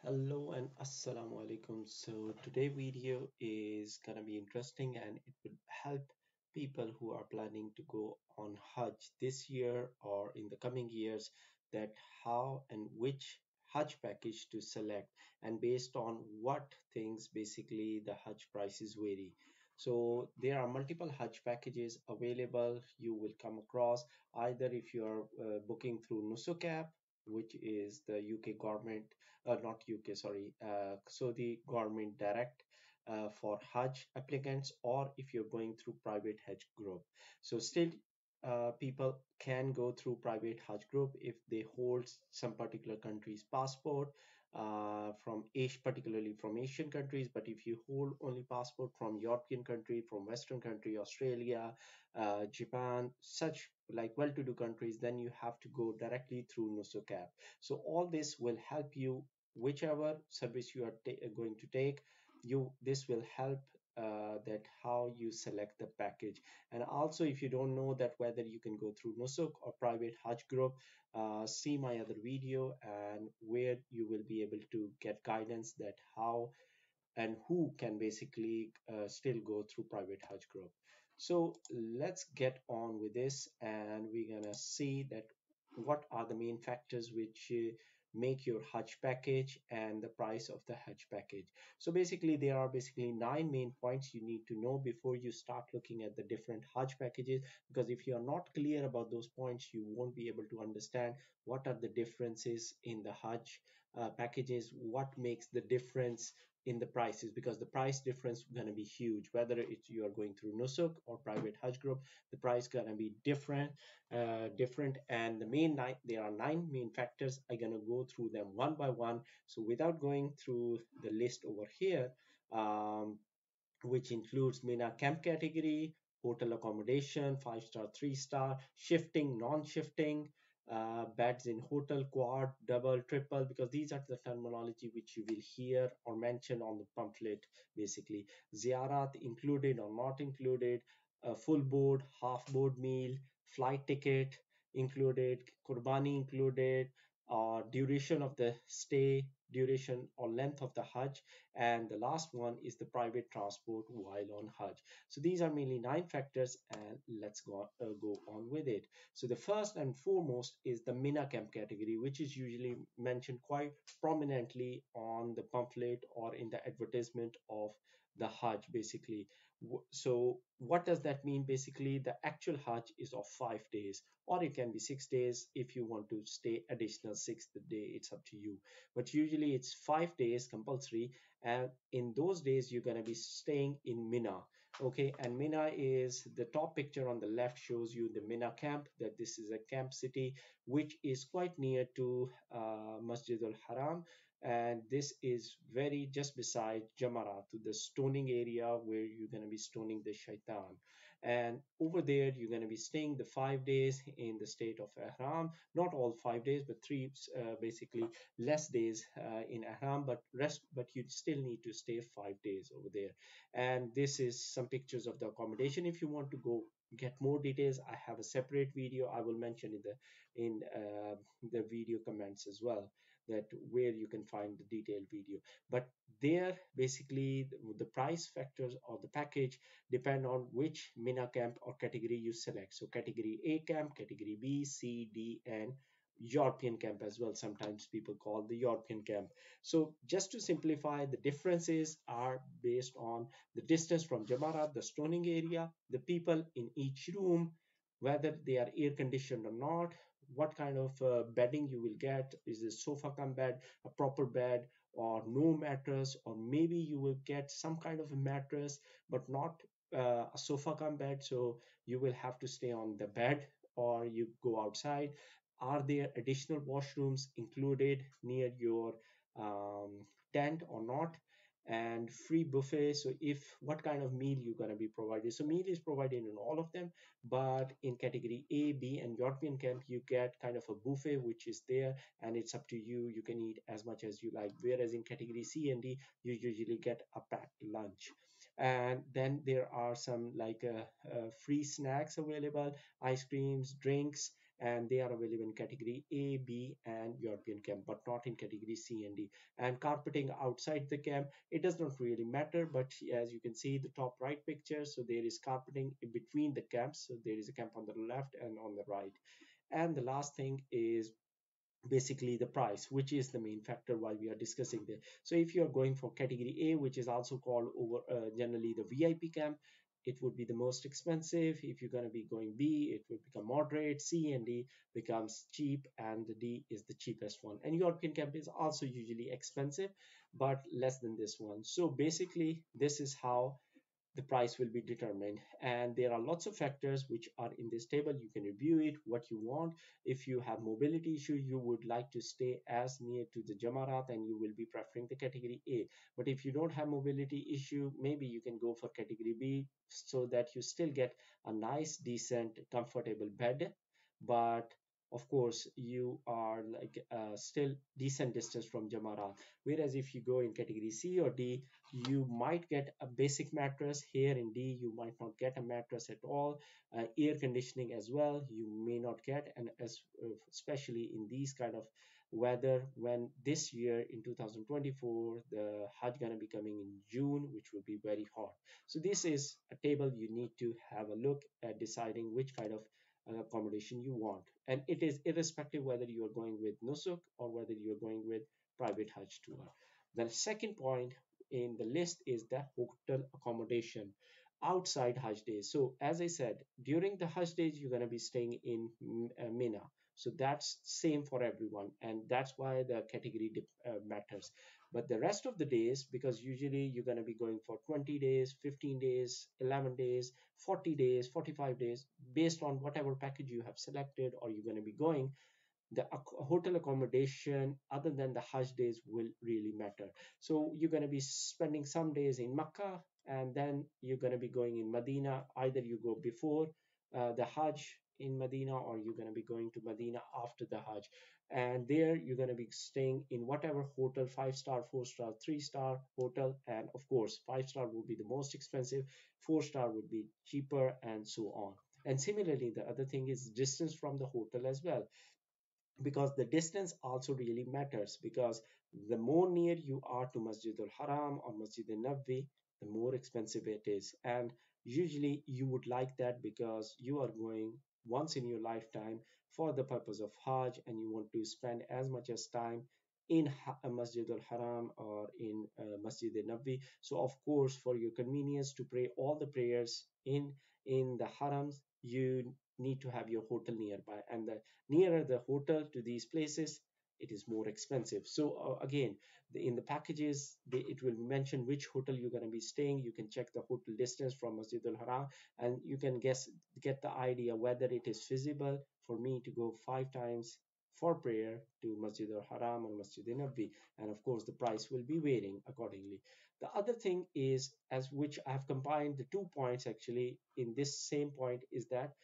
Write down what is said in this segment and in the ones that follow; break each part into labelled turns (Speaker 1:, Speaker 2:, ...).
Speaker 1: Hello and assalamu alaikum. So today video is gonna be interesting and it will help people who are planning to go on Hajj this year or in the coming years that how and which Hajj package to select and based on what things basically the Hajj prices vary. So there are multiple Hajj packages available. You will come across either if you are booking through Nusuk app, which is the UK government not UK, sorry, Saudi government direct for Hajj applicants, or if you're going through private Hajj group. So still, people can go through private Hajj group if they hold some particular country's passport from Asia, particularly from Asian countries. But if you hold only passport from European country, from Western country, Australia, Japan, such like well-to-do countries, then you have to go directly through Nusuk app. So all this will help you whichever service you are going to take. You this will help that how you select the package. And also if you don't know that whether you can go through Nusuk or private Hajj group, see my other video and where you will be able to get guidance that how and who can basically still go through private Hajj group. So let's get on with this and we're gonna see that what are the main factors which make your Hajj package and the price of the Hajj package. So basically there are basically nine main points you need to know before you start looking at the different Hajj packages, because if you are not clear about those points you won't be able to understand what are the differences in the Hajj packages, what makes the difference in the prices, because the price difference is going to be huge whether it's you are going through Nusuk or private Hajj group. The price going to be different. And the main nine, there are nine main factors. I'm going to go through them one by one, so without going through the list over here, which includes Mina camp category, hotel accommodation, 5 star, 3 star, shifting, non-shifting, beds in hotel, quad, double, triple, because these are the terminology which you will hear or mention on the pamphlet. Basically, ziyarat included or not included, full board, half board meal, flight ticket included, qurbani included, duration of the stay, duration or length of the Hajj, and the last one is the private transport while on Hajj. So these are mainly nine factors, and let's go on with it. So the first and foremost is the Mina camp category, which is usually mentioned quite prominently on the pamphlet or in the advertisement of the Hajj basically. So what does that mean? Basically the actual Hajj is of 5 days, or it can be 6 days. If you want to stay additional sixth day, it's up to you, but usually it's 5 days compulsory. And in those days you're going to be staying in Mina. Okay, and Mina is the top picture on the left shows you the Mina camp, that this is a camp city which is quite near to Masjid al Haram, and this is very just beside Jamara, to the stoning area where you're going to be stoning the shaitan. And over there you're going to be staying the 5 days in the state of Ihram, not all 5 days but three, basically less days in Ihram, but you still need to stay 5 days over there. And this is some pictures of the accommodation. If you want to go get more details, I have a separate video I will mention in the video comments as well, that where you can find the detailed video. But there basically the price factors of the package depend on which Mina camp or category you select. So category A camp, category B, C, D, and European camp as well. Sometimes people call the European camp. So just to simplify, the differences are based on the distance from Jamara, the stoning area, the people in each room, whether they are air conditioned or not, what kind of bedding you will get. Is it sofa come bed, a proper bed, or no mattress, or maybe you will get some kind of a mattress but not a sofa come bed, so you will have to stay on the bed or you go outside. Are there additional washrooms included near your tent or not? And free buffet. So if what kind of meal you're going to be provided. So meal is provided in all of them, but in category A, B, and European camp, you get kind of a buffet which is there, and it's up to you. You can eat as much as you like. Whereas in category C and D, you usually get a packed lunch. And then there are some like free snacks available, ice creams, drinks, and they are available in category A, B, and European camp, but not in category C and D. And carpeting outside the camp, it does not really matter, but as you can see the top right picture, so there is carpeting in between the camps. So there is a camp on the left and on the right. And the last thing is basically the price, which is the main factor why we are discussing this. So if you are going for category A, which is also called over generally the VIP camp, it would be the most expensive. If you're going to be going B, it would become moderate. C and D becomes cheap, and the D is the cheapest one. And European camp is also usually expensive, but less than this one. So basically this is how the price will be determined, and there are lots of factors which are in this table. You can review it what you want. If you have mobility issue, you would like to stay as near to the Jamarat, and you will be preferring the category A. But if you don't have mobility issue, maybe you can go for category B, so that you still get a nice decent comfortable bed, but of course you are like still decent distance from Jamarat. Whereas if you go in category C or D, you might get a basic mattress. Here in D, you might not get a mattress at all. Air conditioning as well you may not get, and as especially in these kind of weather, when this year in 2024 the Hajj gonna be coming in June, which will be very hot. So this is a table you need to have a look at, deciding which kind of accommodation you want, and it is irrespective whether you are going with Nusuk or whether you are going with private Hajj tour. The second point in the list is the hotel accommodation outside Hajj days. So as I said, during the Hajj days, you're going to be staying in Mina. So that's same for everyone, and that's why the category matters. But the rest of the days, because usually you're going to be going for 20 days, 15 days, 11 days, 40 days, 45 days, based on whatever package you have selected or you're going to be going, the hotel accommodation other than the Hajj days will really matter. So you're going to be spending some days in Makkah, and then you're going to be going in Medina. Either you go before the Hajj in Medina, or you're going to be going to Medina after the Hajj. And there you're going to be staying in whatever hotel, 5-star, 4-star, 3-star hotel. And of course, 5-star would be the most expensive, 4-star would be cheaper, and so on. And similarly, the other thing is distance from the hotel as well, because the distance also really matters, because the more near you are to Masjid al-Haram or Masjid al-Nabi, the more expensive it is. And usually you would like that because you are going once in your lifetime for the purpose of Hajj, and you want to spend as much as time in Masjid al-Haram or in Masjid al-Nabi. So of course, for your convenience to pray all the prayers in the harams, you need to have your hotel nearby, and the nearer the hotel to these places, it is more expensive. So again, in the packages, it will mention which hotel you're going to be staying. You can check the hotel distance from Masjid al-Haram, and you can get the idea whether it is feasible for me to go 5 times for prayer to Masjid al-Haram or Masjid al-Nabi. And of course the price will be varying accordingly. The other thing is, as which I have combined the 2 points actually in this same point, is that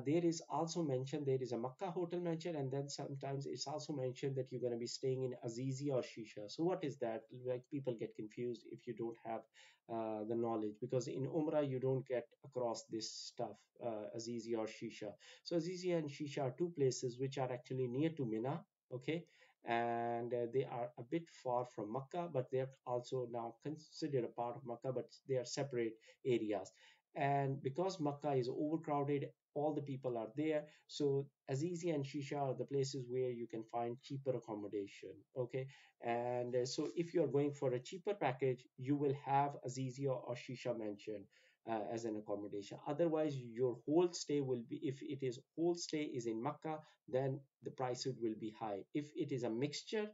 Speaker 1: there is also mentioned there is a Makkah hotel mentioned, and then sometimes it's also mentioned that you're going to be staying in Azizi or Shisha. So what is that? Like, people get confused if you don't have the knowledge, because in Umrah you don't get across this stuff, Azizi or Shisha. So Azizi and Shisha are two places which are actually near to Mina, okay, and they are a bit far from Makkah, but they are also now considered a part of Makkah, but they are separate areas. And because Makkah is overcrowded, all the people are there. So Azizi and Shisha are the places where you can find cheaper accommodation. Okay. And so if you're going for a cheaper package, you will have Azizi or Shisha mentioned as an accommodation. Otherwise, your whole stay will be, if it is whole stay is in Makkah, then the price will be high. If it is a mixture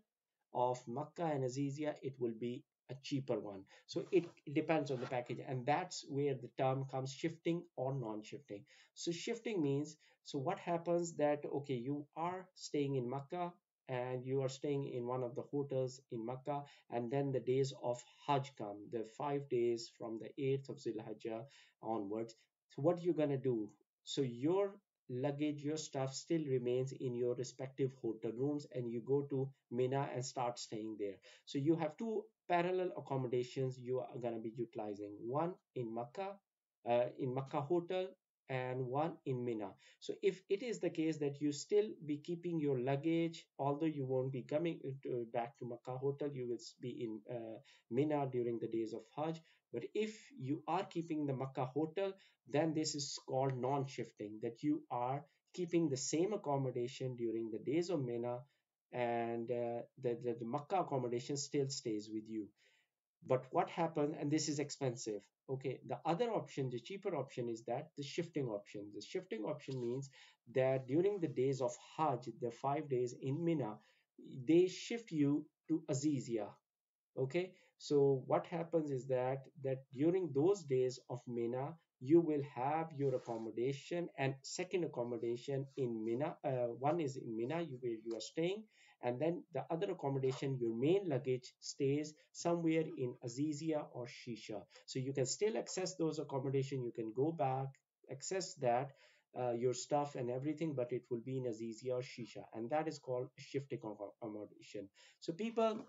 Speaker 1: of Makkah and Azizia, it will be a cheaper one. So it depends on the package, and that's where the term comes, shifting or non-shifting. So shifting means, so what happens that, okay, you are staying in Makkah and you are staying in one of the hotels in Makkah, and then the days of Hajj come, the 5 days from the 8th of Zilhajjah onwards. So what you're gonna do? So your luggage, your stuff still remains in your respective hotel rooms, and you go to Mina and start staying there. So you have two parallel accommodations you are going to be utilizing, one in Makkah hotel, and one in Mina. So if it is the case that you still be keeping your luggage, although you won't be coming back to Makkah hotel, you will be in Mina during the days of Hajj. But if you are keeping the Makkah hotel, then this is called non-shifting, that you are keeping the same accommodation during the days of Mina, and the Makkah accommodation still stays with you. But what happens, and this is expensive. Okay, the other option, the cheaper option, is that the shifting option. The shifting option means that during the days of Hajj, the 5 days in Mina, they shift you to Azizia. Okay, so what happens is that during those days of Mina, you will have your accommodation and second accommodation in Mina. One is in Mina, where you are staying, and then the other accommodation, your main luggage, stays somewhere in Azizia or Shisha. So you can still access those accommodation. You can go back, access that. Your stuff and everything, but it will be in Azizia or Shisha, and that is called shifting accommodation. So people,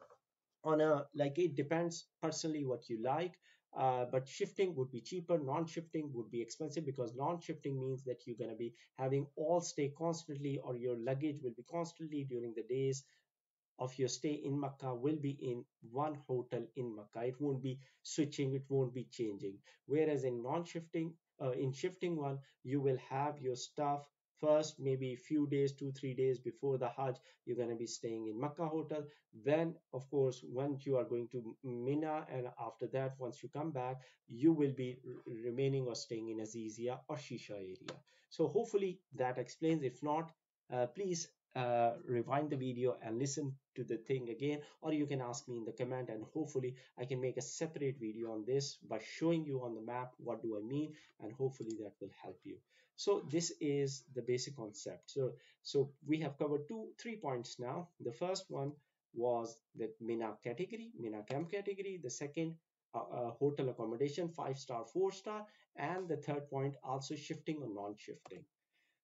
Speaker 1: on a, like, it depends personally what you like, but shifting would be cheaper, non-shifting would be expensive, because non-shifting means that you're going to be having all stay constantly, or your luggage will be constantly during the days of your stay in Makkah will be in one hotel in Makkah. It won't be switching, it won't be changing. Whereas in non-shifting, in shifting one, you will have your stuff first, maybe a few days, 2 3 days before the Hajj, you're going to be staying in Makkah hotel. Then, of course, when you are going to Mina, and after that, once you come back, you will be remaining or staying in Azizia or Shisha area. So hopefully that explains. If not, please rewind the video and listen to the thing again, or you can ask me in the comment, and hopefully I can make a separate video on this by showing you on the map what do I mean, and hopefully that will help you. So this is the basic concept. So we have covered 3 points now. The first one was the Mina category, Mina camp category. The second, hotel accommodation, 5 star, 4 star, and the third point, also shifting or non-shifting.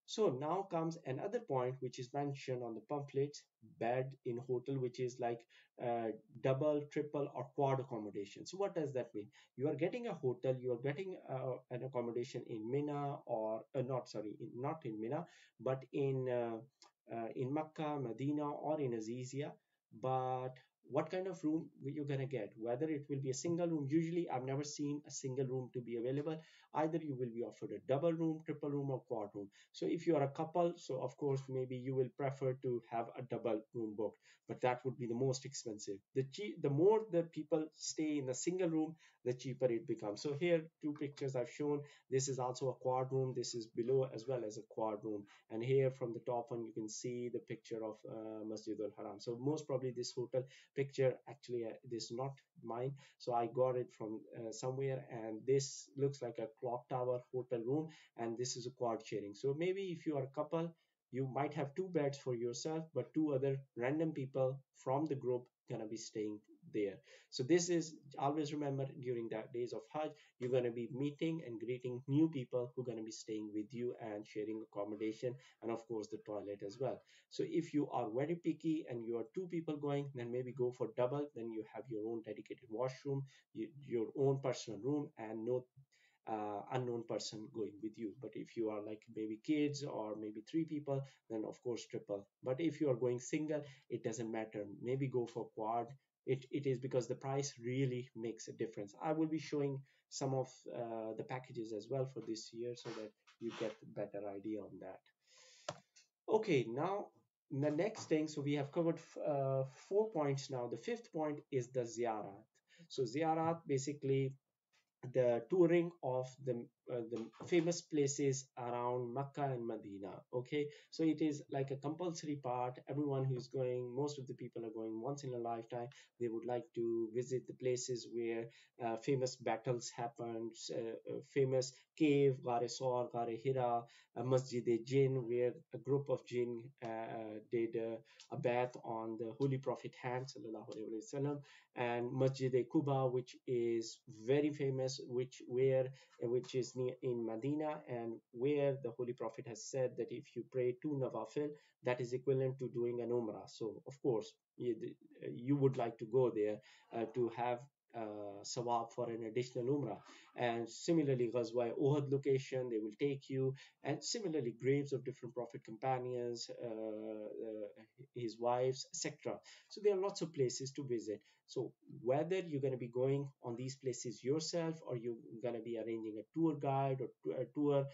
Speaker 1: So now comes another point which is mentioned on the pamphlet: bed in hotel, which is like uh, double, triple, or quad accommodation. So what does that mean? You are getting a hotel, you are getting an accommodation in Mina, or not, sorry, not in Mina, but in Makkah, Medina, or in Azizia. But what kind of room you're gonna get? Whether it will be a single room. Usually, I've never seen a single room to be available. Either you will be offered a double room, triple room, or quad room. So if you are a couple, so of course maybe you will prefer to have a double room booked, but that would be the most expensive. The more the people stay in a single room, the cheaper it becomes. So here, two pictures I've shown. This is also a quad room. This is below as well as a quad room. And here from the top one, you can see the picture of Masjid al Haram. So most probably this hotel picture, actually, this is not mine. So I got it from somewhere, and this looks like a clock tower hotel room, and this is a quad sharing. So maybe if you are a couple, you might have two beds for yourself, but two other random people from the group gonna be staying there. So this is, always remember, during the days of Hajj, you're gonna be meeting and greeting new people who are gonna be staying with you and sharing accommodation, and of course the toilet as well. So if you are very picky and you are two people going, then maybe go for double. Then you have your own dedicated washroom, your own personal room, and no unknown person going with you. But if you are like maybe kids or maybe three people, then of course triple. But if you are going single, it doesn't matter. Maybe go for quad. It is because the price really makes a difference. I will be showing some of the packages as well for this year, so that you get a better idea on that. Okay, now the next thing, so we have covered 4 points now. The fifth point is the ziyarat. So ziyarat, basically the touring of the famous places around Mecca and Medina. Okay, so it is like a compulsory part. Everyone who is going, most of the people are going once in a lifetime. They would like to visit the places where famous battles happened, famous cave, Ghar Sor, Ghar Hira, Masjid e Jinn, where a group of jinn did a bath on the Holy Prophet hand, sallallahu alaihi wasallam, and Masjid e Quba, which is very famous, which is near in Medina, and where the Holy Prophet has said that if you pray two nawafil, that is equivalent to doing an umrah. So of course you would like to go there to have sawab for an additional umrah. And similarly, Ghazwa Uhud location, they will take you. And similarly, graves of different Prophet companions, his wives, etc. So there are lots of places to visit. So whether you're going to be going on these places yourself, or you're going to be arranging a tour guide or a tour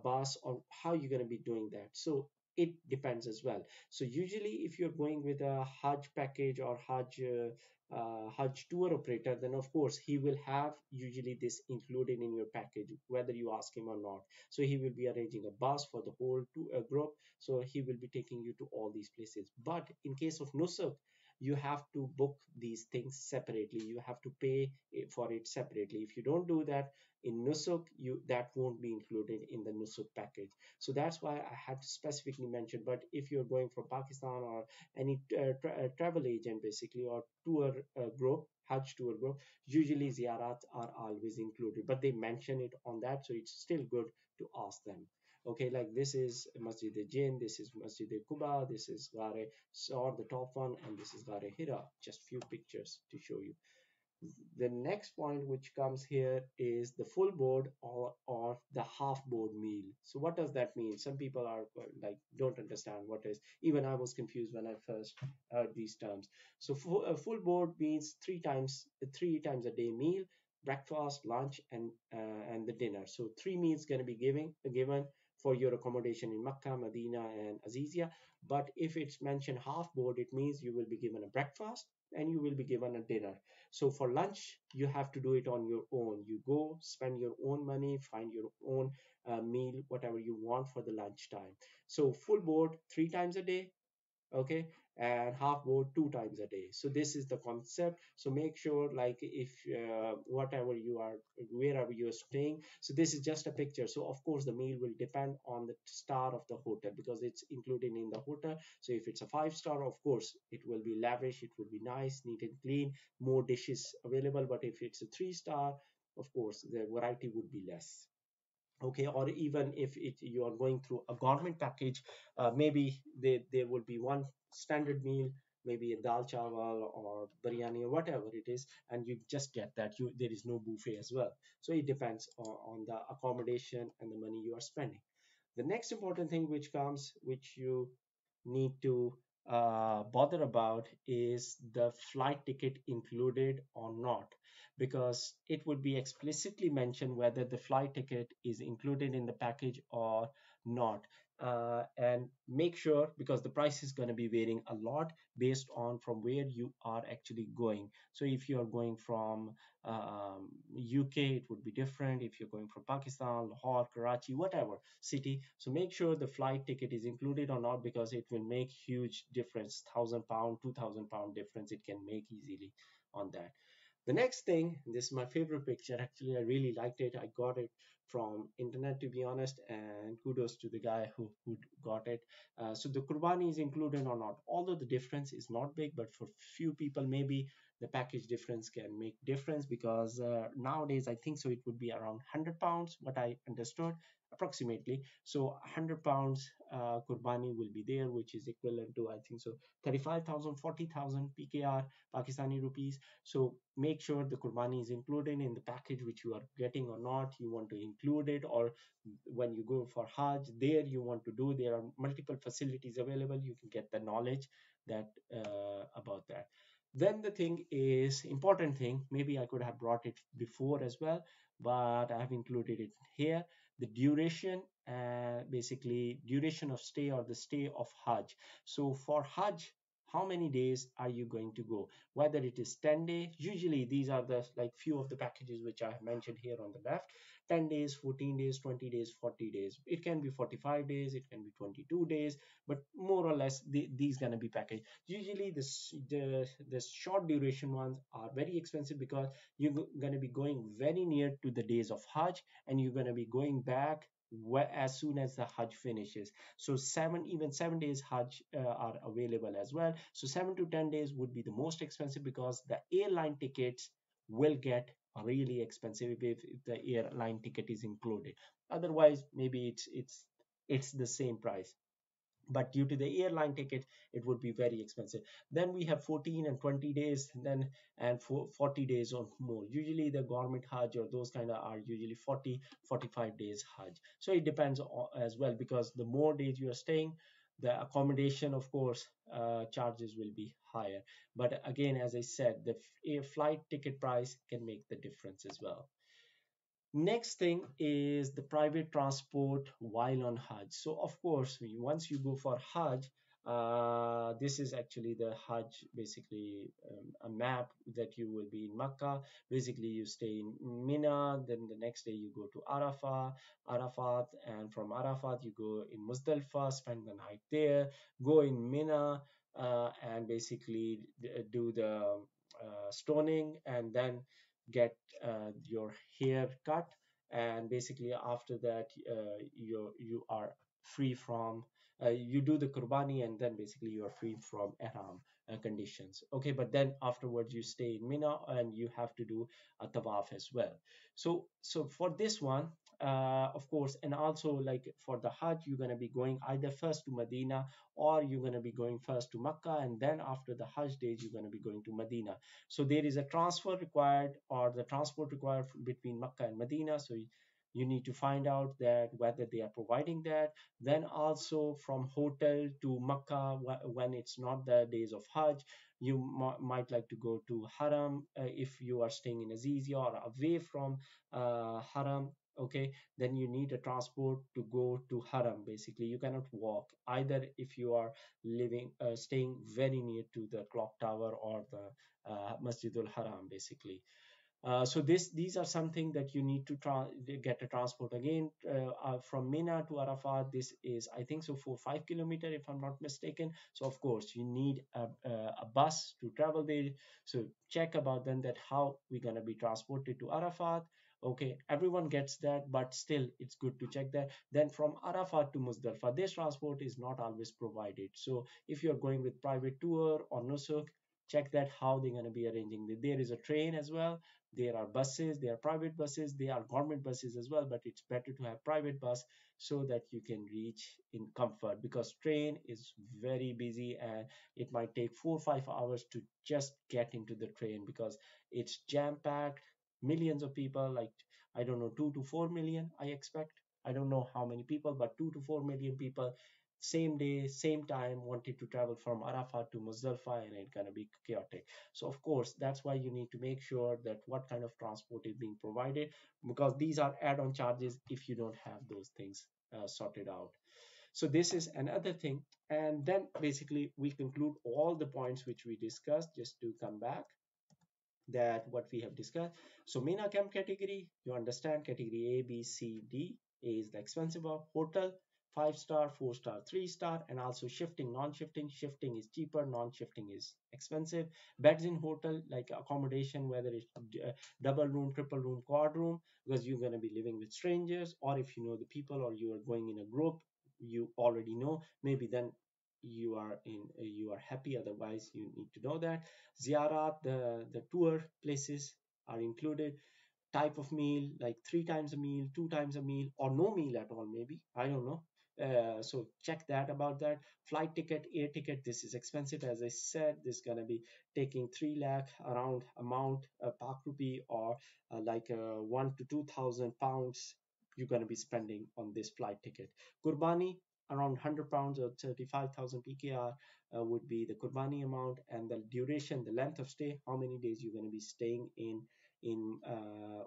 Speaker 1: bus, or how you're going to be doing that. So it depends as well. So usually if you're going with a Hajj package or Hajj tour operator, then of course he will have usually this included in your package, whether you ask him or not. So he will be arranging a bus for the whole group. So he will be taking you to all these places. But in case of Nusuk, you have to book these things separately. You have to pay for it separately. If you don't do that in Nusuk, you that won't be included in the Nusuk package. So that's why I had to specifically mention. But if you're going from Pakistan, or any travel agent basically, or tour group, Hajj tour group, usually ziyarat are always included, but they mention it on that, so it's still good to ask them. Okay, like this is Masjid Jinn, this is Masjid Quba, this is Gare Saur, the top one, and this is Gare Hira. Just few pictures to show you. The next point which comes here is the full board, or the half board meal. So what does that mean? Some people are like don't understand what is. Even I was confused when I first heard these terms. So a full board means three times a day meal, breakfast, lunch, and the dinner. So three meals going to be given for your accommodation in Makkah, Medina, and Azizia. But if it's mentioned half board, it means you will be given a breakfast and you will be given a dinner. So for lunch, you have to do it on your own. You go spend your own money, find your own meal, whatever you want for the lunchtime. So full board three times a day, okay, and half board two times a day. So this is the concept. So make sure, like, if whatever you are, wherever you are staying, so this is just a picture. So of course the meal will depend on the star of the hotel, because it's included in the hotel. So if it's a five-star, of course it will be lavish, it will be nice, neat and clean, more dishes available. But if it's a three-star, of course the variety would be less. Okay, or even if you are going through a government package, maybe there will be one standard meal, maybe a dal chawal or biryani or whatever it is, and you just get that. There is no buffet as well. So it depends on the accommodation and the money you are spending. The next important thing which comes, which you need to bother about, is the flight ticket included or not, because it would be explicitly mentioned whether the flight ticket is included in the package or not. And make sure, because the price is going to be varying a lot based on from where you are actually going. So if you are going from UK, it would be different. If you're going from Pakistan, Lahore, Karachi, whatever city, so make sure the flight ticket is included or not, because it will make huge difference. £1,000, £2,000 difference it can make easily on that. The next thing, this is my favorite picture. Actually, I really liked it. I got it from internet, to be honest, and kudos to the guy who got it. So the Qurbani is included or not, although the difference is not big, but for few people maybe the package difference can make difference, because nowadays I think so it would be around £100, what I understood approximately. So £100 Qurbani will be there, which is equivalent to, I think so, 35,000, 40,000 PKR, Pakistani rupees. So make sure the Qurbani is included in the package which you are getting or not. You want to include it, or when you go for Hajj, there you want to do. There are multiple facilities available. You can get the knowledge that about that. Then the thing is important thing. Maybe I could have brought it before as well, but I have included it here. The duration, basically duration of stay, or the stay of Hajj. So for Hajj, how many days are you going to go? Whether it is 10 days, usually these are the like few of the packages which I have mentioned here on the left. 10 days, 14 days, 20 days, 40 days. It can be 45 days, it can be 22 days, but more or less these gonna be packaged. Usually the short duration ones are very expensive, because you're gonna be going very near to the days of Hajj, and you're gonna be going back as soon as the Hajj finishes. So even 7 days Hajj are available as well. So 7 to 10 days would be the most expensive, because the airline tickets will get really expensive if the airline ticket is included. Otherwise maybe it's the same price. but due to the airline ticket it would be very expensive. Then we have 14 and 20 days, then and for 40 days or more. Usually the government hajj or those kind of are usually 40-45 days hajj. So it depends as well, because the more days you are staying, the accommodation of course charges will be higher. But again, as I said, the flight ticket price can make the difference as well. Next thing is the private transport while on Hajj. So of course, once you go for Hajj, this is actually the Hajj, basically a map that you will be in Makkah. Basically, you stay in Mina, then the next day you go to Arafat, and from Arafat you go in Muzdalifah, spend the night there, go in Mina, and basically do the stoning, and then get your hair cut, and basically after that you are free from you do the qurbani, and then basically you are free from ihram conditions. Okay, but then afterwards you stay in Mina and you have to do a tawaf as well. So for this one, of course, and also like for the Hajj, you're going to be going either first to Medina, or you're going to be going first to Makkah, and then after the Hajj days you're going to be going to Medina. So there is a transfer required, or the transport required between Makkah and Medina. So you need to find out that whether they are providing that. Then also from hotel to Makkah, when it's not the days of Hajj, you might like to go to Haram, if you are staying in Azizia or away from Haram. Okay, then you need a transport to go to Haram. Basically, you cannot walk either if you are staying very near to the clock tower or the Masjidul Haram, basically. So these are something that you need to get a transport again from Mina to Arafat. This is, I think so, for 5 kilometer if I'm not mistaken. So of course you need a bus to travel there. So check about then that how we're gonna be transported to Arafat. Okay, everyone gets that, but still it's good to check that. Then from Arafat to Muzdalifah, this transport is not always provided. So if you're going with private tour or Nusuk, check that how they're going to be arranging. There is a train as well, there are buses, there are private buses, there are government buses as well, but it's better to have private bus so that you can reach in comfort, because train is very busy and it might take 4 or 5 hours to just get into the train, because it's jam packed, millions of people, like I don't know, 2 to 4 million I expect. I don't know how many people, but 2 to 4 million people, same day, same time, wanted to travel from Arafat to Muzdalifah, and it's gonna be chaotic. So of course, that's why you need to make sure that what kind of transport is being provided, because these are add-on charges if you don't have those things sorted out. So this is another thing. And then basically we conclude all the points which we discussed, just to come back that what we have discussed. So MENA camp category, you understand category A, B, C, D. A is the expensive of hotel, 5 star, 4 star, 3 star, and also shifting, non-shifting. Shifting is cheaper, non-shifting is expensive. Beds in hotel, like accommodation, whether it's double room, triple room, quad room, because you're going to be living with strangers, or if you know the people or you are going in a group, you already know, maybe then you are happy, otherwise you need to know that. Ziyarat, the tour places are included. Type of meal, like 3 times a meal, 2 times a meal, or no meal at all, maybe, I don't know. So check that about that. Flight ticket, air ticket, this is expensive. As I said, this is gonna be taking 3 lakh around amount, Pak rupee, or like 1 to 2 thousand pounds you're gonna be spending on this flight ticket. Kurbani, around 100 pounds or 35,000 PKR would be the Qurbani amount, and the duration, the length of stay, how many days you're going to be staying in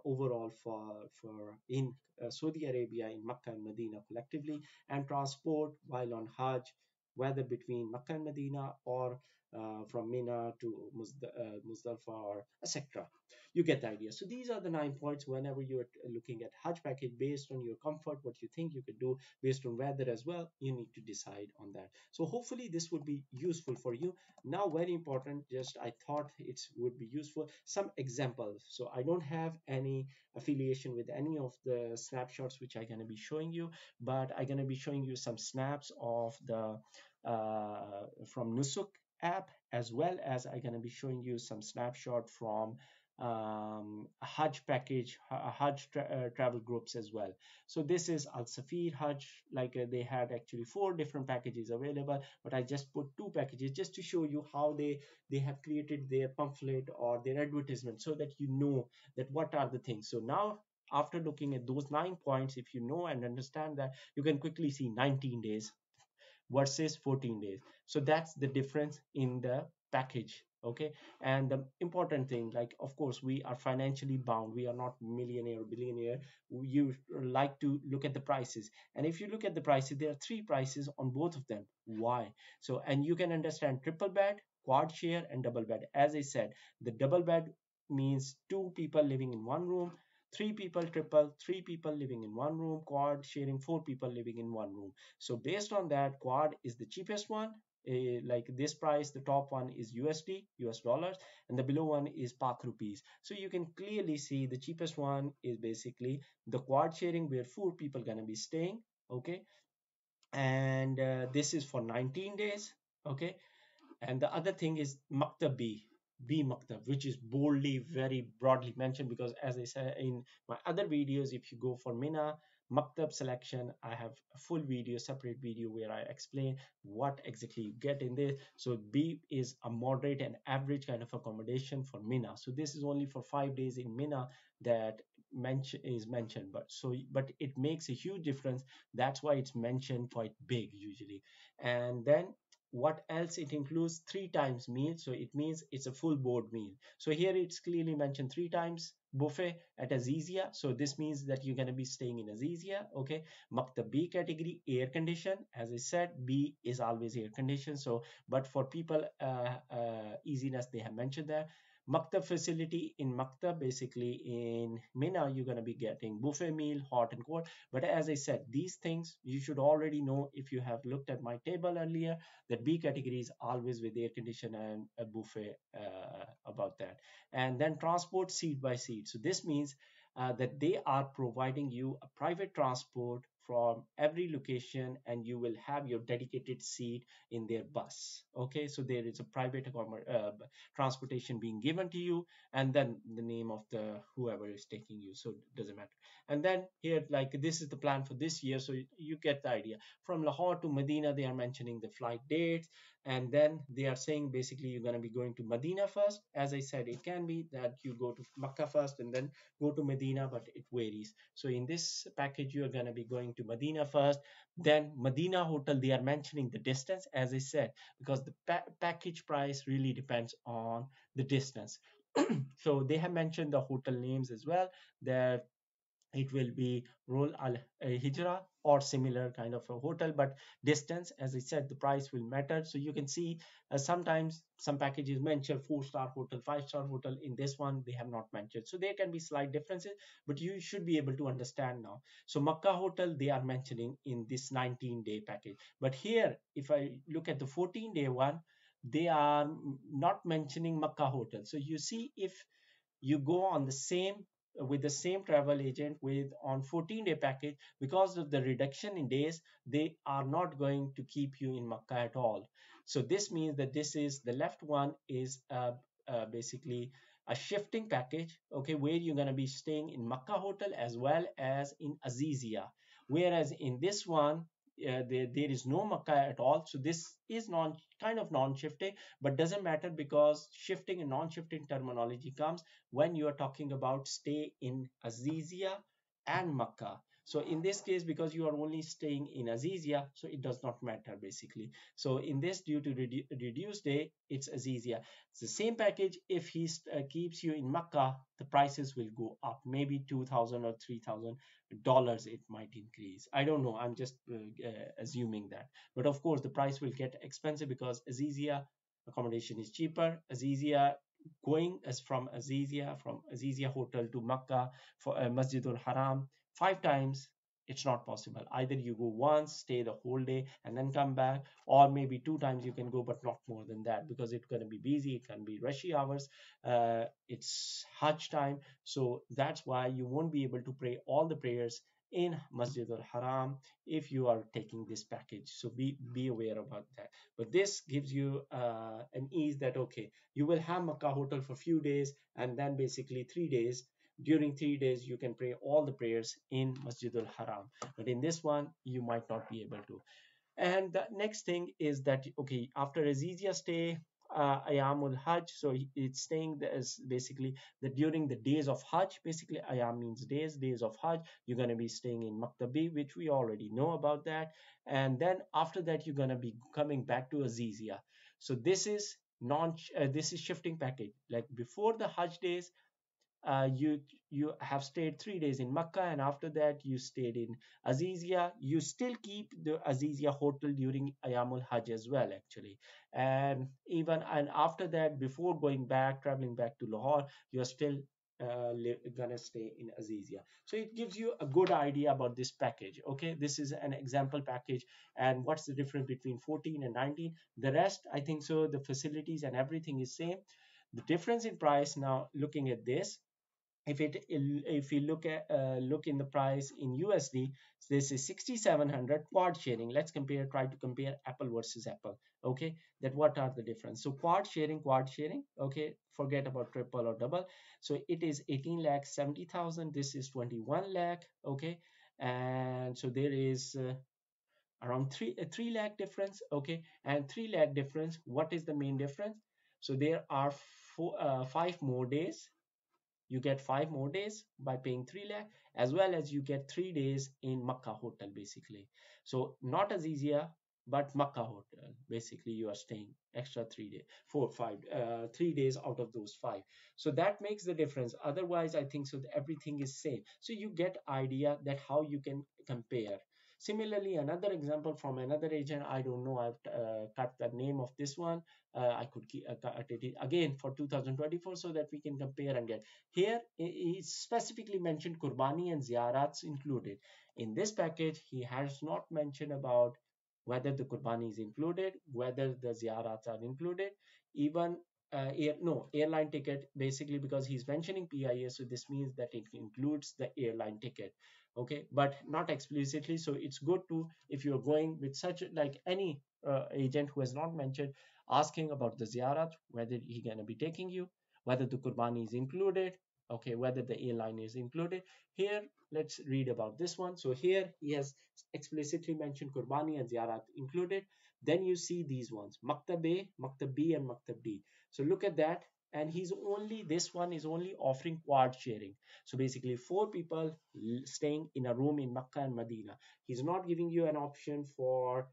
Speaker 1: overall for in Saudi Arabia, in Makkah and Medina collectively, and transport while on Hajj, whether between Makkah and Medina, or from Mina to Muzdalifah, or etc. You get the idea. So these are the 9 points whenever you're looking at Hajj package, based on your comfort, what you think you could do, based on weather as well. You need to decide on that. So hopefully this would be useful for you. Now, very important, just I thought it would be useful, some examples. So I don't have any affiliation with any of the snapshots which I'm going to be showing you, but I'm going to be showing you some snaps of the from Nusuk app, as well as I'm going to be showing you some snapshot from Hajj package, Hajj travel groups as well. So this is Al Safir Hajj. Like they had actually four different packages available, but I just put two packages just to show you how they have created their pamphlet or their advertisement, so that you know that what are the things. So now, after looking at those 9 points, if you know and understand that, you can quickly see 19 days versus 14 days. So that's the difference in the package. Okay. And the important thing, like, of course, we are financially bound, we are not millionaire or billionaire. You like to look at the prices, and if you look at the prices, there are three prices on both of them. Why? So, and you can understand triple bed, quad share, and double bed. As I said, the double bed means two people living in one room, three people triple, three people living in one room, quad sharing, four people living in one room. So based on that, quad is the cheapest one. Like this price, the top one is USD, US dollars, and the below one is Pak rupees. So you can clearly see the cheapest one is basically the quad sharing, where four people gonna be staying. Okay, and this is for 19 days. Okay, and the other thing is Maktab B Maktab, which is boldly, very broadly mentioned, because as I said in my other videos, if you go for Mina Maktab selection, I have a full video, separate video, where I explain what exactly you get in this. So B is a moderate and average kind of accommodation for Mina. So this is only for 5 days in Mina that is mentioned, but it makes a huge difference. That's why it's mentioned quite big usually. And then what else? It includes three times meal, so it means it's a full board meal. So here it's clearly mentioned three times buffet at Azizia, so this means that you're going to be staying in Azizia. Okay, Maktab B category, air condition. As I said, B is always air conditioned, so but for people easiness, they have mentioned that. Maktab facility, in Maktab, basically in Mina, you're going to be getting buffet meal, hot and cold. But as I said, these things you should already know if you have looked at my table earlier, that B category is always with air condition and a buffet about that. And then transport seat by seat. So this means that they are providing you a private transport from every location, and you will have your dedicated seat in their bus. Okay, so there is a private transportation being given to you, and then the name of the whoever is taking you, so it doesn't matter. And then here, like, this is the plan for this year, so you get the idea. From Lahore to Medina, they are mentioning the flight dates, and then they are saying basically you're going to be going to Medina first. As I said, it can be that you go to Makkah first and then go to Medina, but it varies. So in this package, you're going to be going to Medina first, then Medina hotel. They are mentioning the distance, as I said, because the package price really depends on the distance. So they have mentioned the hotel names as well. That it will be Rol Al Hijra or similar kind of a hotel, but distance, as I said, the price will matter. So you can see sometimes some packages mention four-star hotel, five-star hotel. In this one, they have not mentioned. So there can be slight differences, but you should be able to understand now. So Makkah hotel, they are mentioning in this 19-day package. But here, if I look at the 14-day one, they are not mentioning Makkah hotel. So you see, if you go on the same with the same travel agent with on 14-day package, because of the reduction in days, they are not going to keep you in Makkah at all. So this means that this is the left one is basically a shifting package, okay, where you're going to be staying in Makkah hotel as well as in Azizia, whereas in this one there is no Makkah at all. So this is non kind of non-shifting, but doesn't matter, because shifting and non-shifting terminology comes when you are talking about stay in Azizia and Makkah. So in this case, because you are only staying in Azizia, so it does not matter basically. So in this, due to reduced day, it's Azizia. It's the same package. If he keeps you in Makkah, the prices will go up, maybe 2,000 or $3,000 it might increase. I don't know, I'm just assuming that. But of course the price will get expensive, because Azizia accommodation is cheaper. Azizia, going as from Azizia hotel to Makkah for Masjidul Haram 5 times, it's not possible. Either you go once, stay the whole day, and then come back, or maybe 2 times you can go, but not more than that, because it's going to be busy. It can be rushy hours. It's Hajj time, so that's why you won't be able to pray all the prayers in Masjid al Haram if you are taking this package. So be aware about that. But this gives you an ease that okay, you will have Makkah hotel for few days, and then basically 3 days. During 3 days, you can pray all the prayers in Masjid al Haram. But in this one, you might not be able to. And the next thing is that okay, after Azizia stay, Ayamul Hajj, so it's staying there is basically that during the days of Hajj, basically Ayam means days of Hajj, you're going to be staying in Maktabi, which we already know about that. And then after that, you're going to be coming back to Azizia. So this is shifting package. Like before the Hajj days, you have stayed 3 days in Makkah, and after that you stayed in Azizia. You still keep the Azizia hotel during Ayamul Hajj as well, actually. And after that, before going back, traveling back to Lahore, you're still gonna stay in Azizia. So it gives you a good idea about this package. Okay, this is an example package, and what's the difference between 14 and 19? The rest, I think so, the facilities and everything is same. The difference in price, now looking at this, if you look in the price in USD, this is 6700 quad sharing. Let's try to compare Apple versus Apple. Okay, that what are the difference? So quad sharing, okay, forget about triple or double. So it is 18 lakh 70,000, this is 21 lakh. Okay, and so there is around 3 lakh difference. Okay, and 3 lakh difference, what is the main difference? So there are 5 more days. You get 5 more days by paying 3 lakh, as well as you get 3 days in Makkah hotel, basically. So not as easier, but Makkah hotel, basically you are staying extra 3 days, 3 days out of those five. So that makes the difference. Otherwise, I think so everything is same. So you get idea that how you can compare. Similarly, another example from another agent, I don't know, I've cut the name of this one. I could cut it again for 2024 so that we can compare and get. Here, he specifically mentioned Qurbani and Ziyarats included. In this package, he has not mentioned about whether the Qurbani is included, whether the Ziyarats are included, even no airline ticket, basically because he's mentioning PIA, so this means that it includes the airline ticket. Okay, but not explicitly. So it's good to, if you're going with such like any agent who has not mentioned, asking about the Ziyarat, whether he gonna be taking you, whether the Qurbani is included, okay, whether the airline is included. Here, let's read about this one. So here he has explicitly mentioned Qurbani and Ziyarat included. Then you see these ones, Maktab A, Maktab B, and Maktab D. So look at that. And this one is only offering quad sharing. So basically, 4 people staying in a room in Makkah and Medina. He's not giving you an option for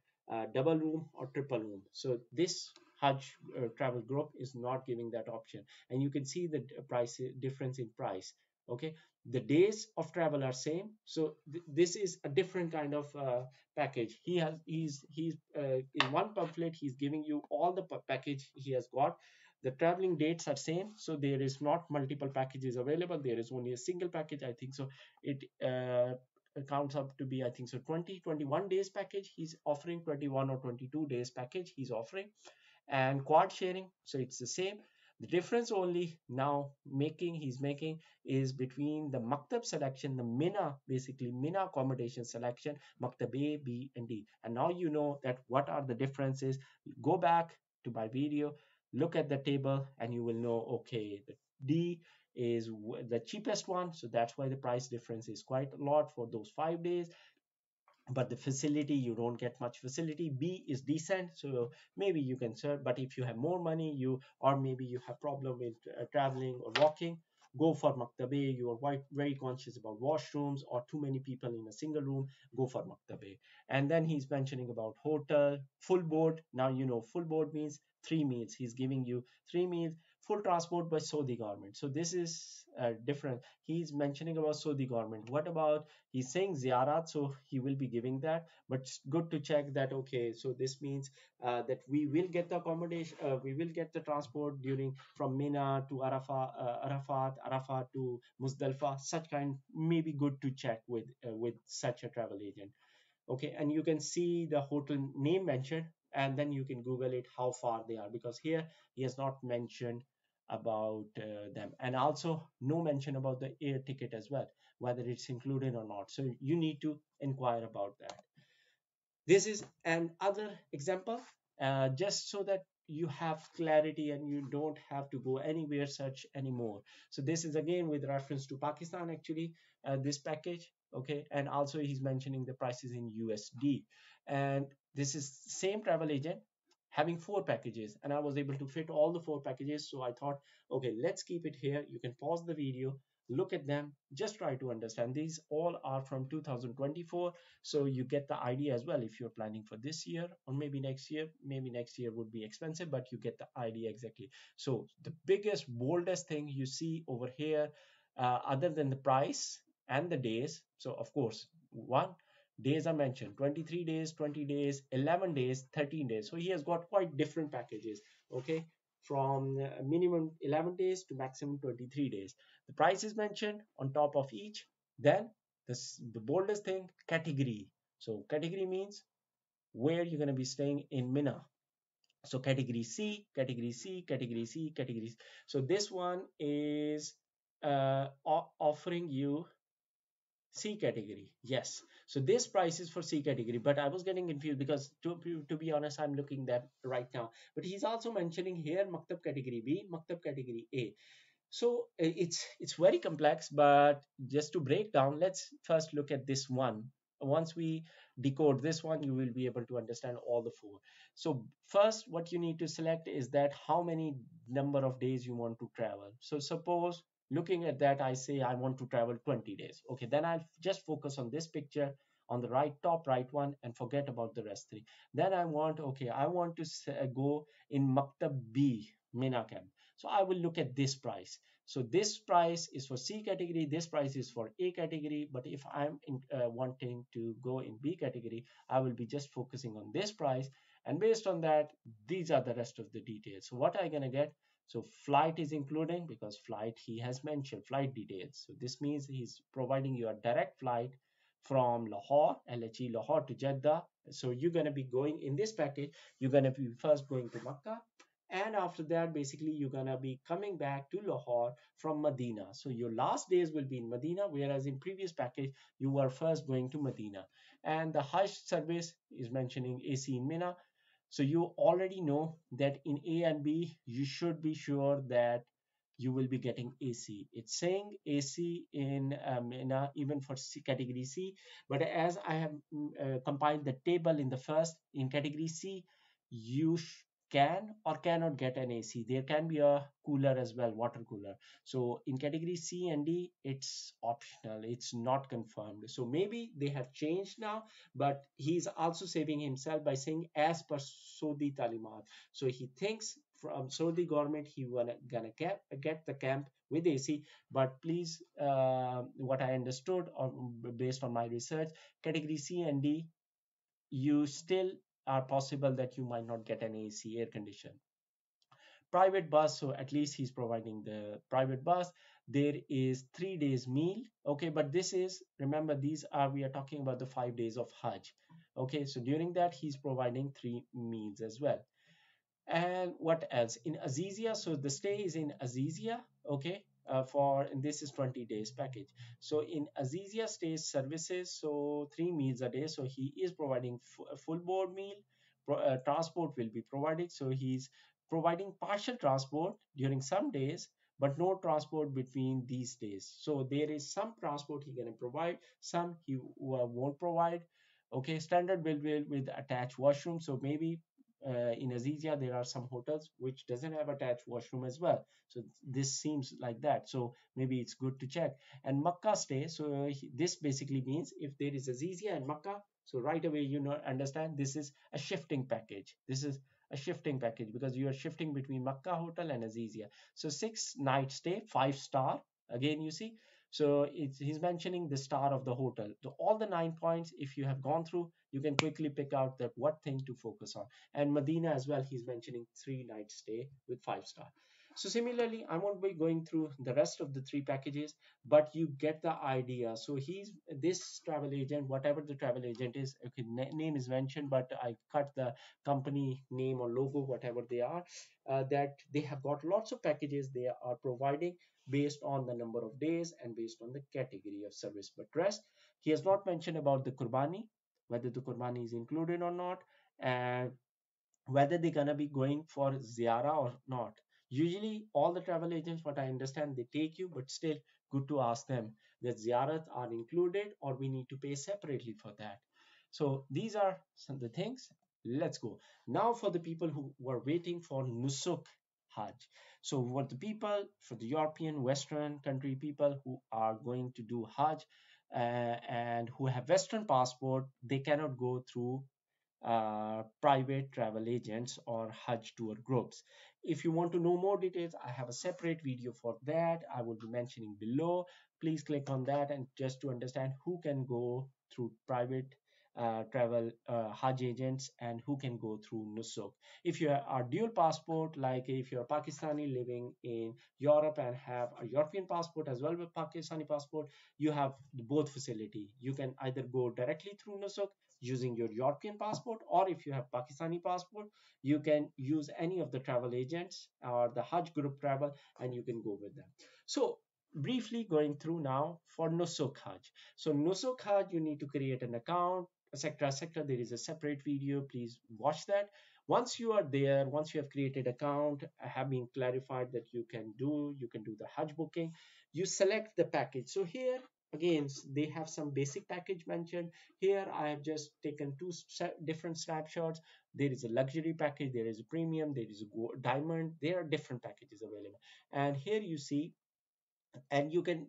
Speaker 1: double room or triple room. So this Hajj travel group is not giving that option, and you can see the price difference in price. Okay, the days of travel are same, so this is a different kind of package. He's in one pamphlet he's giving you all the package he has got. The traveling dates are same, so there is not multiple packages available, there is only a single package, I think so. It counts up to be, I think so, 21 days package he's offering, 21 or 22 days package he's offering, and quad sharing, so it's the same. The difference only now he's making is between the maktab selection, the Mina, basically Mina accommodation selection, maktab A, B, and D. And now you know that what are the differences. Go back to my video, look at the table, and you will know, okay, the D is the cheapest one, so that's why the price difference is quite a lot for those 5 days. But the facility, you don't get much facility. B is decent, so maybe you can serve, but if you have more money, or maybe you have problem with traveling or walking, go for Maktabe. You are very conscious about washrooms or too many people in a single room, go for Maktabe. And then he's mentioning about hotel, full board. Now you know full board means 3 meals. He's giving you 3 meals, full transport by Saudi government. So this is different. He's mentioning about Saudi government. What about, he's saying ziyarat, so he will be giving that, but it's good to check that, okay, so this means that we will get the accommodation, we will get the transport during from Mina to Arafat to Muzdalfa. Such kind may be good to check with such a travel agent. Okay, and you can see the hotel name mentioned, and then you can Google it how far they are, because here he has not mentioned about them, and also no mention about the air ticket as well, whether it's included or not. So you need to inquire about that. This is another example, just so that you have clarity and you don't have to go anywhere search anymore. So this is again with reference to Pakistan actually, this package. Okay, and also he's mentioning the prices in USD, and this is same travel agent having four packages, and I was able to fit all the four packages. So I thought, okay, let's keep it here. You can pause the video, look at them, just try to understand. These all are from 2024, so you get the idea as well if you're planning for this year or maybe next year. Maybe next year would be expensive, but you get the idea exactly. So the biggest boldest thing you see over here, other than the price and the days, so of course one, days are mentioned: 23 days, 20 days, 11 days, 13 days. So he has got quite different packages. Okay, from minimum 11 days to maximum 23 days. The price is mentioned on top of each. Then the boldest thing, category. So category means where you're going to be staying in Mina. So category C, category C, category C, category C. So this one is offering you C category. Yes. So this price is for C category, but I was getting confused because to be honest, I'm looking that right now. But he's also mentioning here Maktab category B, Maktab category A. So it's very complex, but just to break down, let's first look at this one. Once we decode this one, you will be able to understand all the four. So first, what you need to select is that how many number of days you want to travel. So suppose looking at that, I say I want to travel 20 days. Okay, then I'll just focus on this picture on the right, top right one, and forget about the rest three. Then I want, okay, I want to go in Maktab B, Mina camp. So I will look at this price. So this price is for C category, this price is for A category. But if I'm wanting to go in B category, I will be just focusing on this price. And based on that, these are the rest of the details. So what are you going to get? So flight is including, because flight, he has mentioned flight details. So this means he's providing you a direct flight from Lahore, LHE Lahore to Jeddah. So you're going to be going in this package. You're going to be first going to Makkah, and after that basically you're gonna be coming back to Lahore from Medina. So your last days will be in Medina, whereas in previous package you were first going to Medina. And the Hajj service is mentioning AC in Mina. So you already know that in A and B you should be sure that you will be getting AC. It's saying AC in Mina even for C, category C, but as I have compiled the table in the first, in category C you can or cannot get an AC. There can be a cooler as well, water cooler. So in category C and D, it's optional. It's not confirmed. So maybe they have changed now, but he's also saving himself by saying as per Saudi Talimat. So he thinks from Saudi government he gonna get the camp with AC. But please, what I understood or based on my research, category C and D, you still are possible that you might not get an AC air condition. Private bus, so at least he's providing the private bus. There is 3 days meal. Okay, but this is, remember, these are, we are talking about the 5 days of Hajj. Okay, so during that he's providing three meals as well. And what else in Azizia? So the stay is in Azizia. Okay, for, and this is 20 days package. So in Azizia stays services, so three meals a day. So he is providing a full board meal. Transport will be provided. So he's providing partial transport during some days, but no transport between these days. So there is some transport he can provide, some he won't provide. Okay, standard will with attached washroom. So maybe in Azizia there are some hotels which doesn't have attached washroom as well. So this seems like that. So maybe it's good to check. And Makkah stay. So this basically means if there is Azizia and Makkah, so right away you know understand this is a shifting package. This is a shifting package because you are shifting between Makkah hotel and Azizia. So 6 night stay, 5 star. Again, you see, so he's mentioning the star of the hotel. So all the 9 points, if you have gone through, you can quickly pick out that what thing to focus on. And Medina as well, he's mentioning 3 night stay with 5 star. So similarly, I won't be going through the rest of the three packages, but you get the idea. So he's this travel agent, whatever the travel agent is, okay, name is mentioned, but I cut the company name or logo, whatever they are, that they have got lots of packages they are providing based on the number of days and based on the category of service. But rest, he has not mentioned about the Kurbani, whether the Kurbani is included or not, and whether they're gonna be going for Ziara or not. Usually, all the travel agents, what I understand, they take you, but still good to ask them that Ziyarat are included or we need to pay separately for that. So these are some of the things. Let's go. Now for the people who were waiting for Nusuk Hajj. So for the people, for the European Western country people who are going to do Hajj and who have Western passport, they cannot go through private travel agents or Hajj tour groups. If you want to know more details, I have a separate video for that. I will be mentioning below. Please click on that and just to understand who can go through private travel Hajj agents and who can go through Nusuk. If you are dual passport, like if you're Pakistani living in Europe and have a European passport as well with Pakistani passport, you have both facility. You can either go directly through Nusuk using your European passport, or if you have Pakistani passport, you can use any of the travel agents or the Hajj group travel and you can go with them. So briefly going through now for Nusuk Hajj. So Nusuk Hajj, you need to create an account, etc., etc. There is a separate video. Please watch that. Once you are there, once you have created account, have been clarified that you can do the Hajj booking. You select the package. So here again, they have some basic package mentioned. Here I have just taken two different snapshots. There is a luxury package, there is a premium, there is a diamond. There are different packages available. And here you see, and you can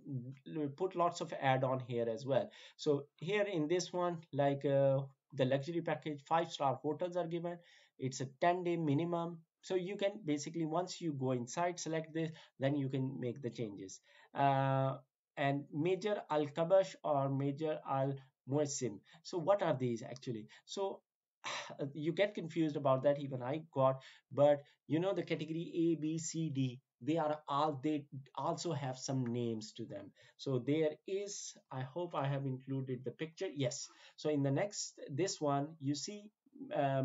Speaker 1: put lots of add-on here as well. So here in this one, like the luxury package, 5-star hotels are given. It's a 10-day minimum. So you can basically, once you go inside, select this, then you can make the changes. uh, and Major Al Kabash or Major Al Muaisim, so what are these actually? So you get confused about that, even I got. But you know, the category A, B, C, D, they also have some names to them. So there is, I hope I have included the picture. Yes. So in the next, this one you see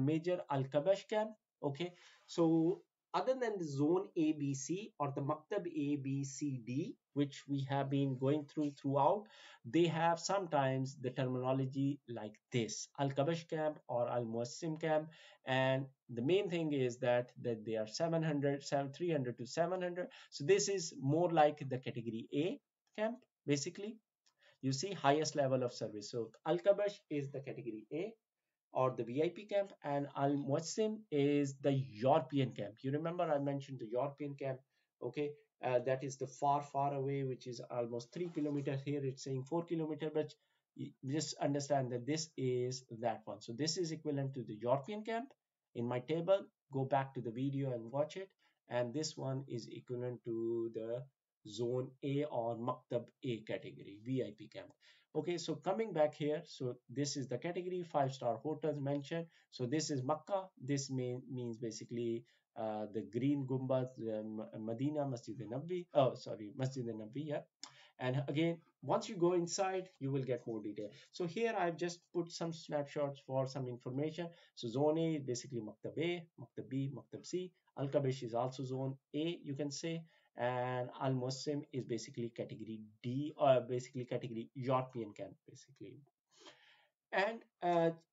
Speaker 1: Major Al Kabash camp. Okay. So other than the zone ABC or the Maktab ABCD, which we have been going throughout, they have sometimes the terminology like this: Al Kabash camp or Al Muassim camp. And the main thing is that they are 700, 300 to 700. So this is more like the category A camp, basically. You see, highest level of service. So Al Kabash is the category A or the VIP camp, and Al Muassim is the European camp. You remember I mentioned the European camp, okay? That is the far away, which is almost 3 kilometers. Here it's saying 4 kilometers, but just understand that this is that one. So this is equivalent to the European camp. In my table, go back to the video and watch it. And this one is equivalent to the Zone A or Maktab A category, VIP camp. Okay, so coming back here, so this is the category 5-star hotels mentioned. So this is Makkah. This means basically the Green Gumbad, Medina, Masjid Nabi. Oh, sorry, Masjid Nabi. Yeah. And again, once you go inside, you will get more detail. So here I've just put some snapshots for some information. So zone A is basically Maktab A, Maktab B, Maktab C. Al Kabish is also zone A, you can say. And Al Muslim is basically category D, or basically category European camp, basically. And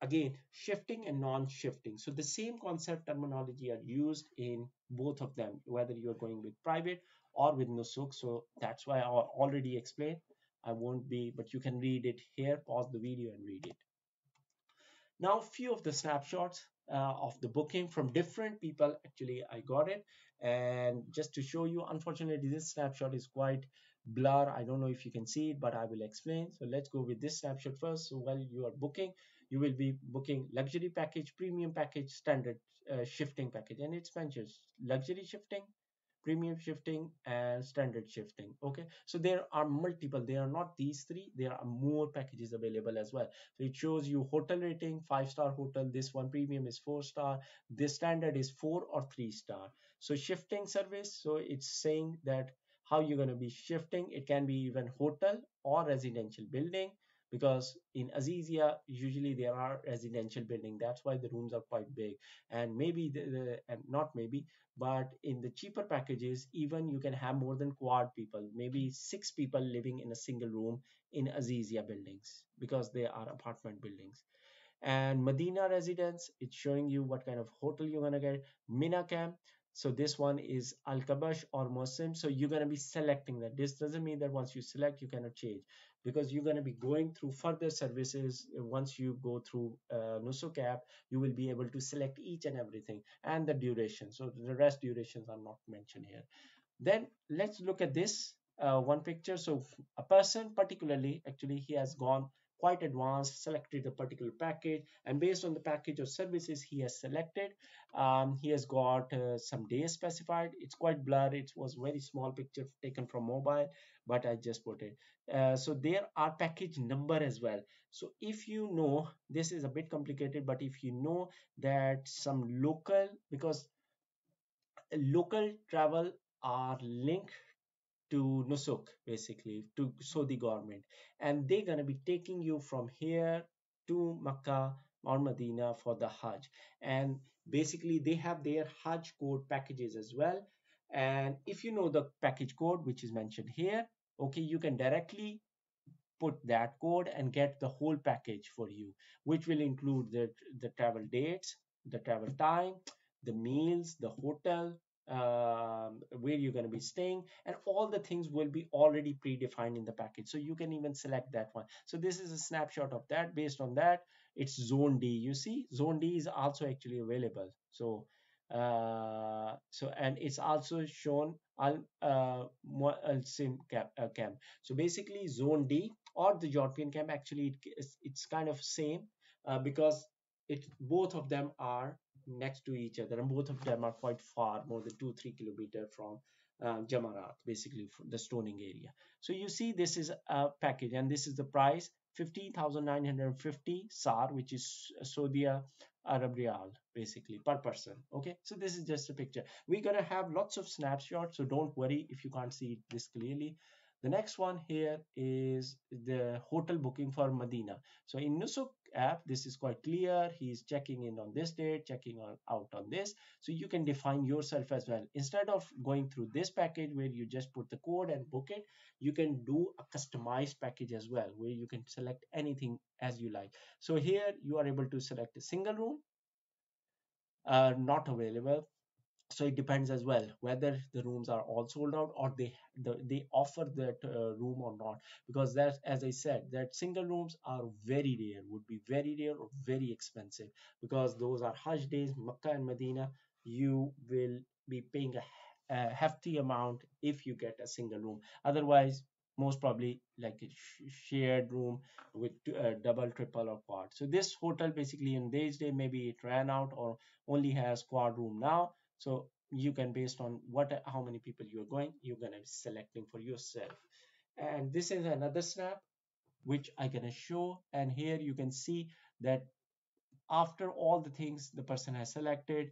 Speaker 1: again, shifting and non-shifting. So the same concept terminology are used in both of them, whether you're going with private or with Nusuk. So that's why I already explained. I won't be, but you can read it here, pause the video and read it. Now, few of the snapshots of the booking from different people. Actually, I got it. And just to show you, unfortunately, this snapshot is quite blur. I don't know if you can see it, but I will explain. So let's go with this snapshot first. So while you are booking, you will be booking luxury package, premium package, standard shifting package. And it's mentioned luxury shifting, premium shifting and standard shifting. Okay, so there are multiple, there are not these three, there are more packages available as well. So it shows you hotel rating, 5-star hotel, this one premium is 4-star, this standard is 4 or 3-star. So shifting service, so it's saying that how you're going to be shifting. It can be even hotel or residential building, because in Azizia usually there are residential building, that's why the rooms are quite big. And maybe and not maybe, but in the cheaper packages even you can have more than quad people, maybe 6 people living in a single room in Azizia buildings, because they are apartment buildings. And Medina residence, it's showing you what kind of hotel you're gonna get. Mina camp, so this one is Al Kabsh or Muaisim. So you're gonna be selecting that. This doesn't mean that once you select you cannot change, because you're gonna be going through further services. Once you go through Nusuk app, you will be able to select each and everything and the duration. So the rest durations are not mentioned here. Then let's look at this one picture. So a person particularly, actually he has gone quite advanced, selected a particular package, and based on the package of services he has selected, he has got some days specified. It's quite blurred, it was very small picture taken from mobile, but I just put it. So there are package number as well. So if you know, this is a bit complicated, but if you know that some local, because local travel are linked to Nusuk, basically to Saudi government, and they're gonna be taking you from here to Makkah or Medina for the Hajj. And basically they have their Hajj code packages as well. And if you know the package code which is mentioned here, okay, you can directly put that code and get the whole package for you, which will include the travel dates, the travel time, the meals, the hotel, where you're going to be staying, and all the things will be already predefined in the package. So you can even select that one. So this is a snapshot of that. Based on that, it's zone D. You see, zone D is also actually available. So and it's also shown al Muaisim camp. So basically zone D or the European camp, actually it's kind of same, because it both of them are next to each other, and both of them are quite far, more than 2-3 kilometers from Jamarat, basically from the stoning area. So you see this is a package, and this is the price, 15,950 SAR, which is Saudi Arab Riyal, basically per person. Okay, so this is just a picture. We're gonna have lots of snapshots, so don't worry if you can't see this clearly. The next one here is the hotel booking for Medina. So in Nusuk app, this is quite clear. He's checking in on this date, checking out on this. So you can define yourself as well. Instead of going through this package where you just put the code and book it, you can do a customized package as well, where you can select anything as you like. So here you are able to select a single room, not available. So it depends as well whether the rooms are all sold out, or they offer that room or not, because that's, as I said, that single rooms are very rare, would be very rare or very expensive, because those are Hajj days, Makkah and Medina. You will be paying a hefty amount if you get a single room. Otherwise, most probably like a shared room with double, triple, or quad. So this hotel basically in this day maybe it ran out or only has quad room now. So you can, based on how many people you're going, you're gonna be selecting for yourself. And this is another snap which I gonna show. And here you can see that after all the things the person has selected,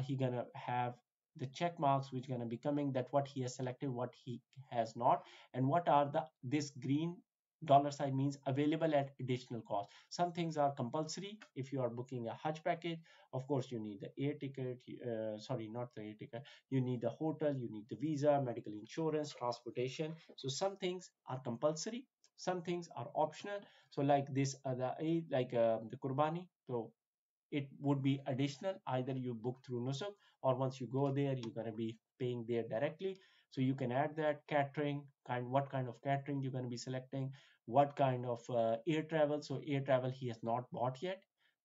Speaker 1: he gonna have the check marks which gonna be coming, that what he has selected, what he has not, and what are the this green dollar sign means available at additional cost. Some things are compulsory. If you are booking a Hajj package, of course you need the air ticket, sorry, not the air ticket, you need the hotel, you need the visa, medical insurance, transportation. So some things are compulsory, some things are optional. So like this the like the Qurbani, so it would be additional. Either you book through Nusuk, or once you go there you're going to be paying there directly. So you can add that. Catering, what kind of catering you're going to be selecting, what kind of air travel. So air travel he has not bought yet,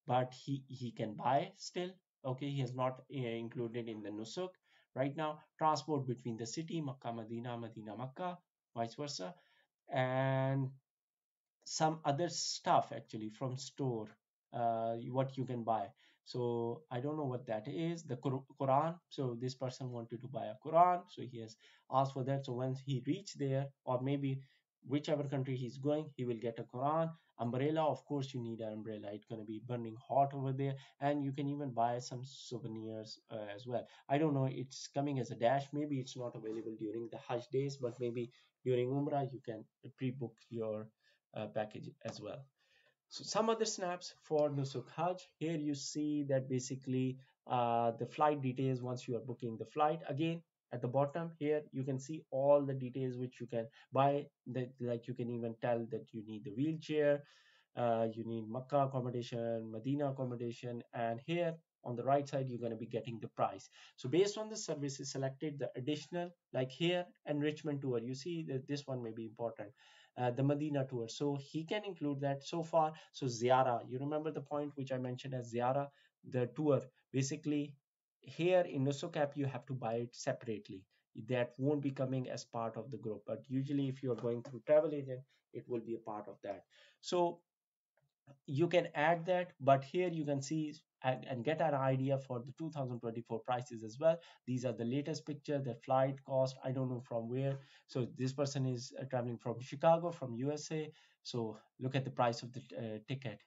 Speaker 1: but he can buy still. Okay, he has not included in the Nusuk right now. Transport between the city, Makkah Medina, Medina Makkah, vice versa. And some other stuff actually from store, what you can buy. So I don't know what that is. The Quran. So this person wanted to buy a Quran, so he has asked for that. So once he reached there, or maybe whichever country he's going, he will get a Quran. Umbrella, of course, you need an umbrella. It's going to be burning hot over there, and you can even buy some souvenirs as well. I don't know. It's coming as a dash. Maybe it's not available during the Hajj days, but maybe during Umrah you can pre-book your package as well. So some other snaps for Nusuk Hajj. Here you see that basically the flight details once you are booking the flight. Again, at the bottom here, you can see all the details which you can buy. That like you can even tell that you need the wheelchair, you need Makkah accommodation, Medina accommodation, and here on the right side, you're going to be getting the price. So based on the services selected, the additional, like here, enrichment tour, you see that this one may be important. The Medina tour, so he can include that so far. So Ziara, you remember the point which I mentioned as Ziara, the tour. Basically, here in Nusuk app, you have to buy it separately. That won't be coming as part of the group, but usually if you are going through travel agent, it will be a part of that. So you can add that, but here you can see and get an idea for the 2024 prices as well. These are the latest picture, the flight cost, I don't know from where. So this person is traveling from Chicago, from USA. So look at the price of the ticket.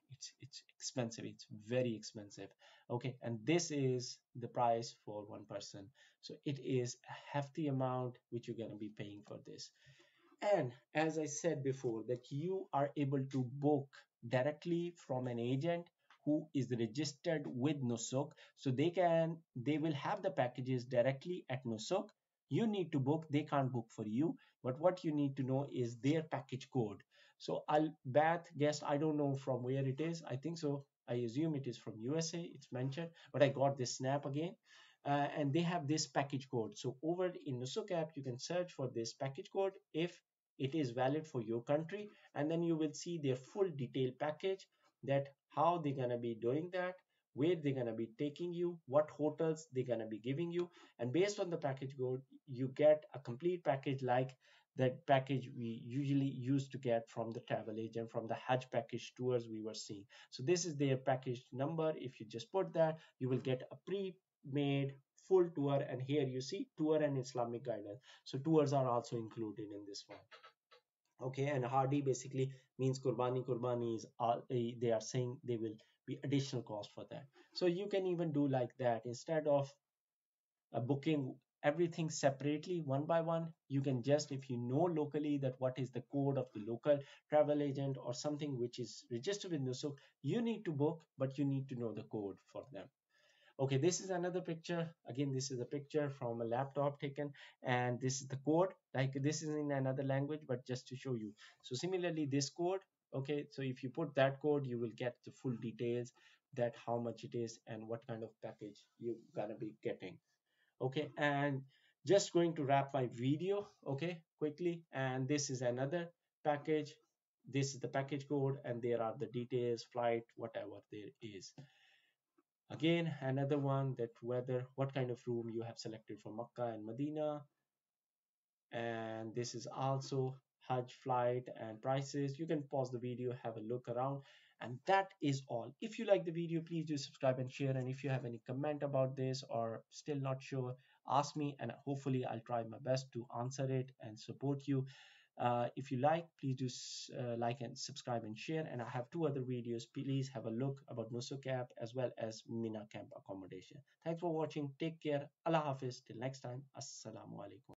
Speaker 1: It's expensive, it's very expensive. Okay, and this is the price for one person. So it is a hefty amount which you're going to be paying for this. And as I said before, that you are able to book directly from an agent who is registered with Nusuk. So they will have the packages directly at Nusuk. You need to book, they can't book for you. But what you need to know is their package code. So I'll bet guess, I don't know from where it is. I think so. I assume it is from USA. It's mentioned, but I got this snap again. And they have this package code. So over in Nusuk app, you can search for this package code if it is valid for your country, and then you will see their full detailed package, that how they're gonna be doing that, where they're gonna be taking you, what hotels they're gonna be giving you, and based on the package code, you get a complete package like that package we usually used to get from the travel agent, from the Hajj package tours we were seeing. So this is their package number. If you just put that, you will get a pre-made full tour, and here you see tour and Islamic guidance. So tours are also included in this one. Okay, and hardy basically means kurbani is they are saying they will be additional cost for that. So you can even do like that. Instead of booking everything separately one by one, you can just, if you know locally that what is the code of the local travel agent or something which is registered with Nusuk, you need to book, but you need to know the code for them. Okay, this is another picture. Again, this is a picture from a laptop taken, and this is the code. Like this is in another language, but just to show you. So similarly, this code, okay, so if you put that code, you will get the full details, that how much it is and what kind of package you're gonna be getting. Okay, and just going to wrap my video, okay, quickly. And this is another package. This is the package code, and there are the details, flight, whatever there is. Again, another one, that whether what kind of room you have selected for Makkah and Medina. And this is also Hajj flight and prices. You can pause the video, have a look around, and that is all. If you like the video, please do subscribe and share. And if you have any comment about this or still not sure, ask me, and hopefully I'll try my best to answer it and support you. If you like, please do like and subscribe and share. And I have two other videos. Please have a look about Nusuk app as well as Mina camp accommodation. Thanks for watching. Take care. Allah Hafiz. Till next time. Assalamu alaikum.